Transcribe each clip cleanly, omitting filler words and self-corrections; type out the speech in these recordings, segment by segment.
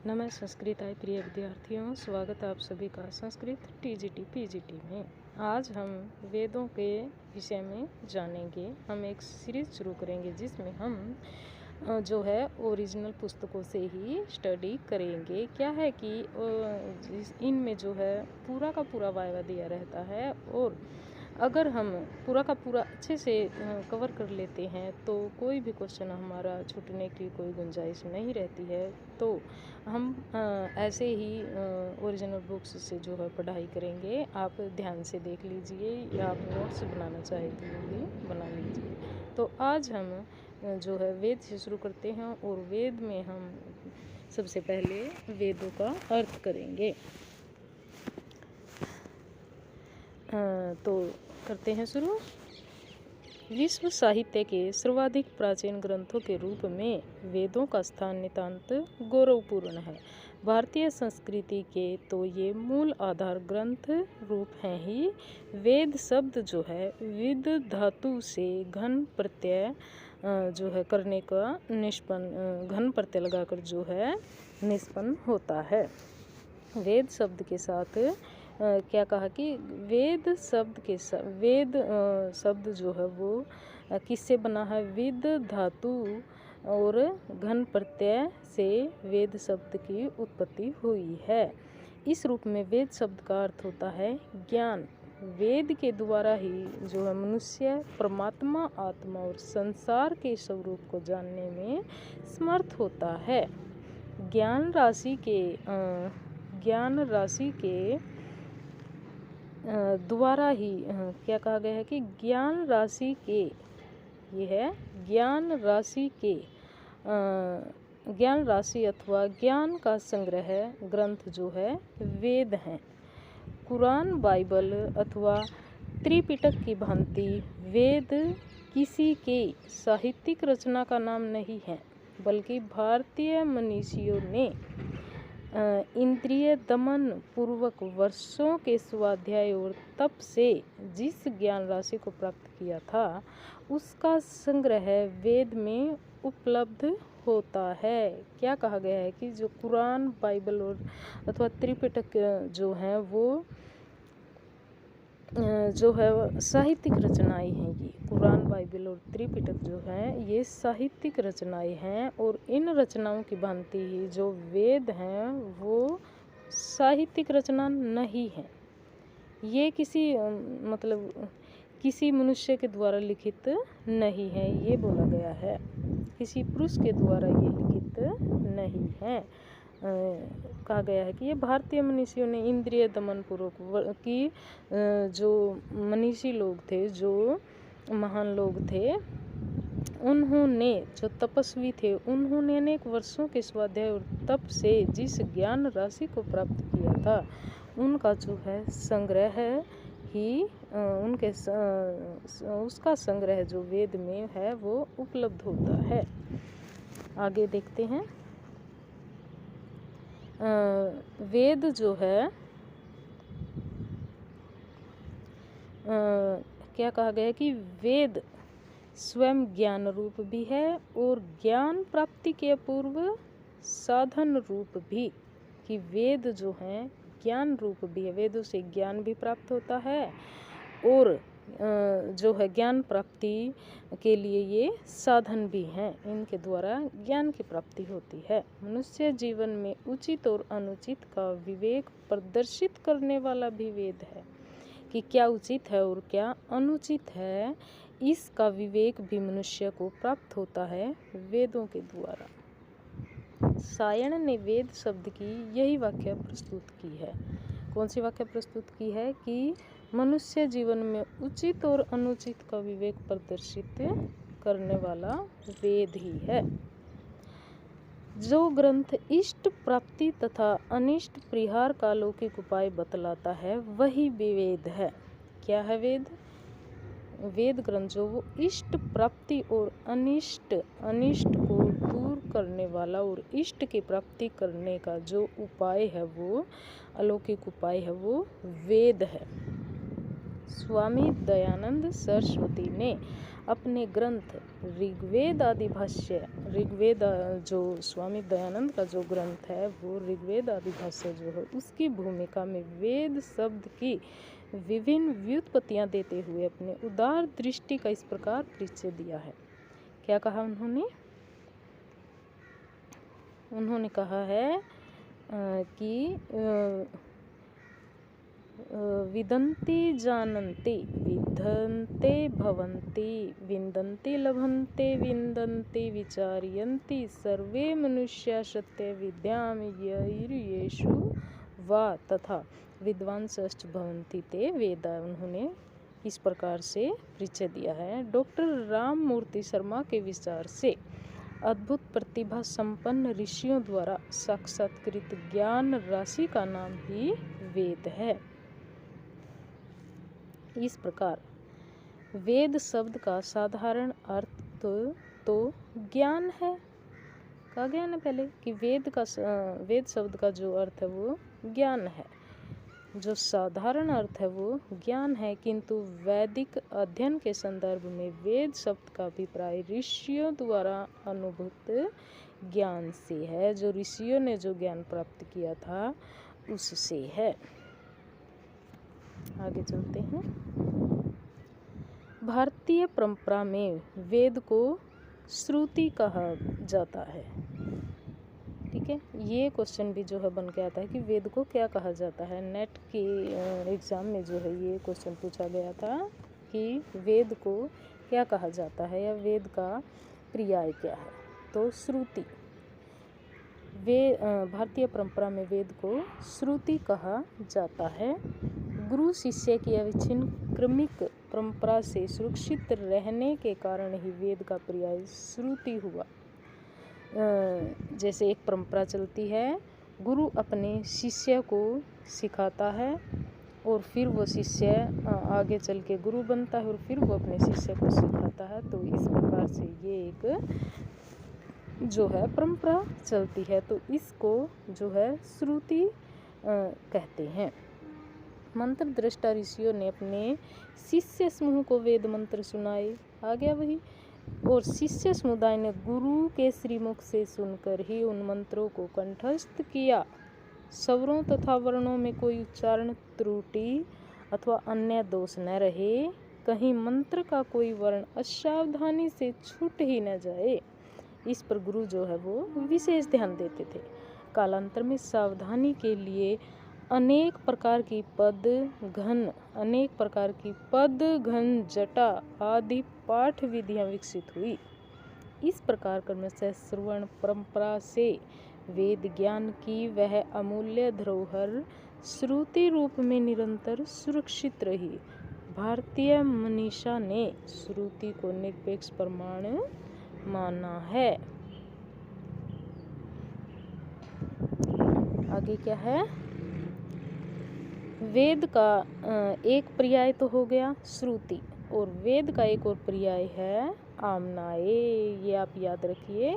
नमस्कार संस्कृत प्रिय विद्यार्थियों, स्वागत है आप सभी का संस्कृत टीजीटी पीजीटी में। आज हम वेदों के विषय में जानेंगे। हम एक सीरीज शुरू करेंगे जिसमें हम जो है ओरिजिनल पुस्तकों से ही स्टडी करेंगे। क्या है कि इनमें जो है पूरा का पूरा वायवा दिया रहता है, और अगर हम पूरा का पूरा अच्छे से कवर कर लेते हैं तो कोई भी क्वेश्चन हमारा छूटने की कोई गुंजाइश नहीं रहती है। तो हम ऐसे ही ओरिजिनल बुक्स से जो है पढ़ाई करेंगे। आप ध्यान से देख लीजिए, या आप नोट्स बनाना चाहे तो वो भी बना लीजिए। तो आज हम जो है वेद से शुरू करते हैं, और वेद में हम सबसे पहले वेदों का अर्थ करेंगे। तो करते हैं शुरू। विश्व साहित्य के सर्वाधिक प्राचीन ग्रंथों के रूप में वेदों का स्थान नितांत गौरवपूर्ण है। भारतीय संस्कृति के तो ये मूल आधार ग्रंथ रूप हैं ही। वेद शब्द जो है विद धातु से घन प्रत्यय जो है करने का निष्पन्न, घन प्रत्यय लगाकर जो है निष्पन्न होता है। वेद शब्द के साथ क्या कहा कि वेद शब्द जो है वो किससे बना है? विद धातु और घन प्रत्यय से वेद शब्द की उत्पत्ति हुई है। इस रूप में वेद शब्द का अर्थ होता है ज्ञान। वेद के द्वारा ही जो है मनुष्य परमात्मा, आत्मा और संसार के स्वरूप को जानने में समर्थ होता है। ज्ञान राशि के द्वारा ही क्या कहा गया है कि ज्ञान राशि अथवा ज्ञान का संग्रह ग्रंथ जो है वेद हैं। कुरान, बाइबल अथवा त्रिपिटक की भांति वेद किसी के साहित्यिक रचना का नाम नहीं है, बल्कि भारतीय मनीषियों ने इंद्रिय दमन पूर्वक वर्षों के स्वाध्याय और तप से जिस ज्ञान राशि को प्राप्त किया था उसका संग्रह वेद में उपलब्ध होता है। क्या कहा गया है कि जो कुरान, बाइबल और अथवा त्रिपिटक जो हैं वो जो है साहित्यिक रचनाएं हैं। ये कुरान, बाइबल और त्रिपिटक जो हैं ये साहित्यिक रचनाएं हैं, और इन रचनाओं की भांति ही जो वेद हैं वो साहित्यिक रचना नहीं है। ये किसी मनुष्य के द्वारा लिखित नहीं है, ये बोला गया है। किसी पुरुष के द्वारा ये लिखित नहीं है। कहा गया है कि ये भारतीय मनीषियों ने इंद्रिय दमन पूर्वक की जो मनीषी लोग थे, जो महान लोग थे, उन्होंने जो तपस्वी थे, उन्होंने अनेक वर्षों के स्वाध्याय और तप से जिस ज्ञान राशि को प्राप्त किया था उनका जो है संग्रह ही उसका संग्रह जो वेद में है वो उपलब्ध होता है। आगे देखते हैं। वेद जो है क्या कहा गया है कि वेद स्वयं ज्ञान रूप भी है और ज्ञान प्राप्ति के अपूर्व साधन रूप भी। कि वेद जो है ज्ञान रूप भी है, वेदों से ज्ञान भी प्राप्त होता है, और जो है ज्ञान प्राप्ति के लिए ये साधन भी हैं। इनके द्वारा ज्ञान की प्राप्ति होती है। मनुष्य जीवन में उचित और अनुचित का विवेक प्रदर्शित करने वाला भी वेद है। कि क्या उचित है और क्या अनुचित है, इसका विवेक भी मनुष्य को प्राप्त होता है वेदों के द्वारा। सायण ने वेद शब्द की यही व्याख्या प्रस्तुत की है। कौन सी व्याख्या प्रस्तुत की है? कि मनुष्य जीवन में उचित और अनुचित का विवेक प्रदर्शित करने वाला वेद ही है। जो ग्रंथ इष्ट प्राप्ति तथा अनिष्ट परिहार का अलौकिक उपाय बतलाता है वही वेद है। क्या है वेद? वेद ग्रंथ जो वो इष्ट प्राप्ति और अनिष्ट को दूर करने वाला और इष्ट की प्राप्ति करने का जो उपाय है, वो अलौकिक उपाय है, वो वेद है। स्वामी दयानंद सरस्वती ने अपने ग्रंथ ऋग्वेद आदि भाष्य, ऋग्वेद जो स्वामी दयानंद का जो ग्रंथ है वो ऋग्वेद आदि भाष्य जो है उसकी भूमिका में वेद शब्द की विभिन्न व्युत्पत्तियां देते हुए अपने उदार दृष्टि का इस प्रकार परिचय दिया है। क्या कहा उन्होंने कहा है कि विदन्ति जानन्ति विदन्ते भवन्ति विन्दन्ति लभन्ते विन्दन्ति विचारयन्ति सर्वे मनुष्या सत्य विद्याम येषु वा तथा विद्वांसश्च भवन्ति ते वेदा। उन्होंने इस प्रकार से परिचय दिया है। डॉक्टर राम मूर्ति शर्मा के विचार से अद्भुत प्रतिभा संपन्न ऋषियों द्वारा साक्षात्कृत ज्ञान राशि का नाम ही वेद है। इस प्रकार वेद शब्द का साधारण अर्थ तो ज्ञान है। का ज्ञान है पहले कि वेद शब्द का जो अर्थ है वो ज्ञान है, जो साधारण अर्थ है वो ज्ञान है, किंतु वैदिक अध्ययन के संदर्भ में वेद शब्द का अभिप्राय ऋषियों द्वारा अनुभूत ज्ञान से है, जो ऋषियों ने जो ज्ञान प्राप्त किया था उससे है। आगे चलते हैं। भारतीय परंपरा में वेद को श्रुति कहा जाता है। ठीक है, ये क्वेश्चन भी जो है बन के आता है कि वेद को क्या कहा जाता है। नेट के एग्ज़ाम में जो है ये क्वेश्चन पूछा गया था कि वेद को क्या कहा जाता है या वेद का पर्याय क्या है। तो श्रुति, भारतीय परंपरा में वेद को श्रुति कहा जाता है। गुरु शिष्य की अविच्छिन्न क्रमिक परंपरा से सुरक्षित रहने के कारण ही वेद का पर्याय श्रुति हुआ। जैसे एक परंपरा चलती है, गुरु अपने शिष्य को सिखाता है और फिर वो शिष्य आगे चल के गुरु बनता है और फिर वो अपने शिष्य को सिखाता है। तो इस प्रकार से ये एक जो है परंपरा चलती है, तो इसको जो है श्रुति कहते हैं। मंत्र दृष्टा ऋषियों ने अपने शिष्य समूह को वेद मंत्र सुनाए, आ गया वही, और शिष्य समुदाय ने गुरु के श्रीमुख से सुनकर ही उन मंत्रों को कंठस्थ किया। स्वरों तथा वर्णों में कोई उच्चारण त्रुटि अथवा अन्य दोष न रहे, कहीं मंत्र का कोई वर्ण असावधानी से छूट ही न जाए, इस पर गुरु जो है वो विशेष ध्यान देते थे। कालांतर में सावधानी के लिए अनेक प्रकार की पद घन जटा आदि पाठ विधियां विकसित हुई। इस प्रकार क्रमशः श्रवण परंपरा से वेद ज्ञान की वह अमूल्य धरोहर श्रुति रूप में निरंतर सुरक्षित रही। भारतीय मनीषा ने श्रुति को निरपेक्ष प्रमाण माना है। आगे क्या है, वेद का एक पर्याय तो हो गया श्रुति, और वेद का एक और पर्याय है आमनाय। ये आप याद रखिए,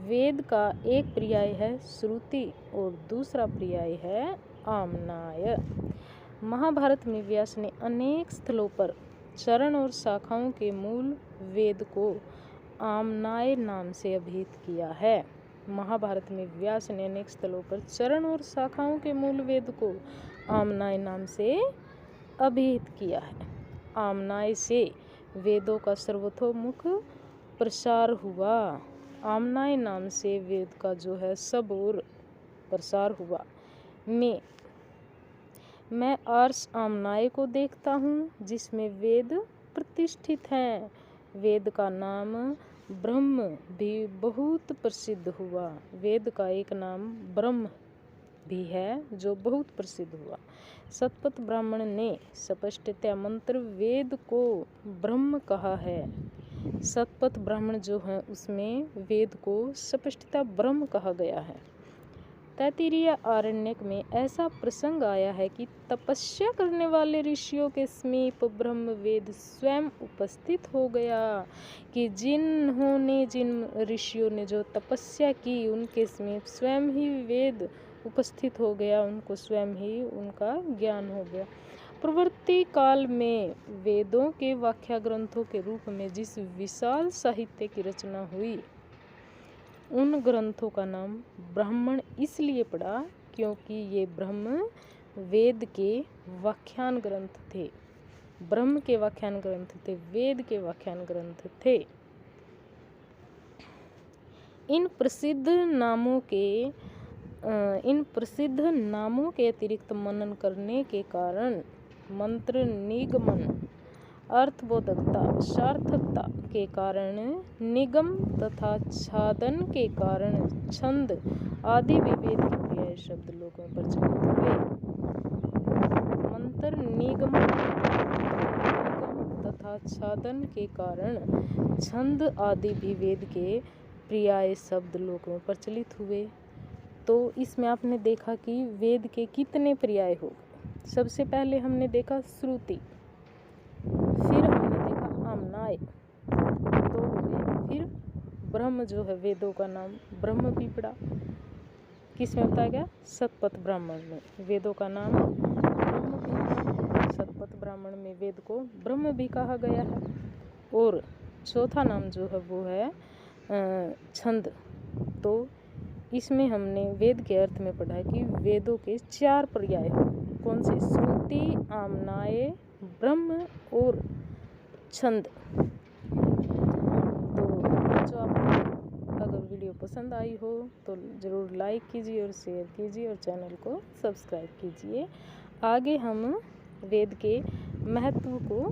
वेद का एक पर्याय है श्रुति और दूसरा पर्याय है आमनाय। महाभारत में व्यास ने अनेक स्थलों पर चरण और शाखाओं के मूल वेद को आमनाय नाम से अभिहित किया है। महाभारत में व्यास ने अनेक स्थलों पर चरण और शाखाओं के मूल वेद को आमनाय नाम से अभिहित किया है। आमनाय से वेदों का सर्वतोमुख प्रसार हुआ। आमनाय नाम से वेद का जो है सब ओर प्रसार हुआ। मैं आर्ष आमनाय को देखता हूँ जिसमें वेद प्रतिष्ठित हैं। वेद का नाम ब्रह्म भी बहुत प्रसिद्ध हुआ। वेद का एक नाम ब्रह्म भी है जो बहुत प्रसिद्ध हुआ। शतपथ ब्राह्मण ने स्पष्टतया मंत्र वेद को ब्रह्म कहा है। शतपथ ब्राह्मण जो है उसमें वेद को स्पष्टतया ब्रह्म कहा गया है। तैत्तिरीय आरण्यक में ऐसा प्रसंग आया है कि तपस्या करने वाले ऋषियों के समीप ब्रह्म वेद स्वयं उपस्थित हो गया, कि जिन ऋषियों ने जो तपस्या की उनके समीप स्वयं ही वेद उपस्थित हो गया, उनको स्वयं ही उनका ज्ञान हो गया। प्रवृत्ति काल में वेदों के व्याख्या ग्रंथों के रूप में जिस विशाल साहित्य की रचना हुई, उन ग्रंथों का नाम ब्राह्मण इसलिए पड़ा क्योंकि ये ब्रह्म वेद के व्याख्यान ग्रंथ थे। ब्रह्म के व्याख्यान ग्रंथ थे, वेद के व्याख्यान ग्रंथ थे। इन प्रसिद्ध नामों के अतिरिक्त मनन करने के कारण मंत्र निगमन, अर्थबोधकता, सार्थकता के कारण निगम तथा छादन के कारण छंद आदि भी वेद के पर्याय शब्द लोगों में प्रचलित हुए। मंत्र निगमन तथा छादन के कारण छंद आदि भी वेद के पर्याय शब्द लोगों में प्रचलित हुए। तो इसमें आपने देखा कि वेद के कितने पर्याय हो गए। सबसे पहले हमने देखा श्रुति, फिर हमने देखा आमनाय, दो हो गए। फिर ब्रह्म जो है, वेदों का नाम ब्रह्म भी पड़ा। किस में बताया गया? शतपथ ब्राह्मण में वेदों का नाम ब्रह्म भी है। शतपथ ब्राह्मण में वेद को ब्रह्म भी कहा गया है। और चौथा नाम जो है वो है छंद। तो इसमें हमने वेद के अर्थ में पढ़ा कि वेदों के 4 पर्याय हो। कौन से? श्रुति, आमनाय, ब्रह्म और छंद। तो जो आपको अगर वीडियो पसंद आई हो तो ज़रूर लाइक कीजिए और शेयर कीजिए और चैनल को सब्सक्राइब कीजिए। आगे हम वेद के महत्व को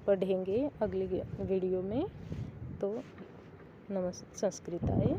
पढ़ेंगे अगली वीडियो में। तो नमस्ते, संस्कृताय।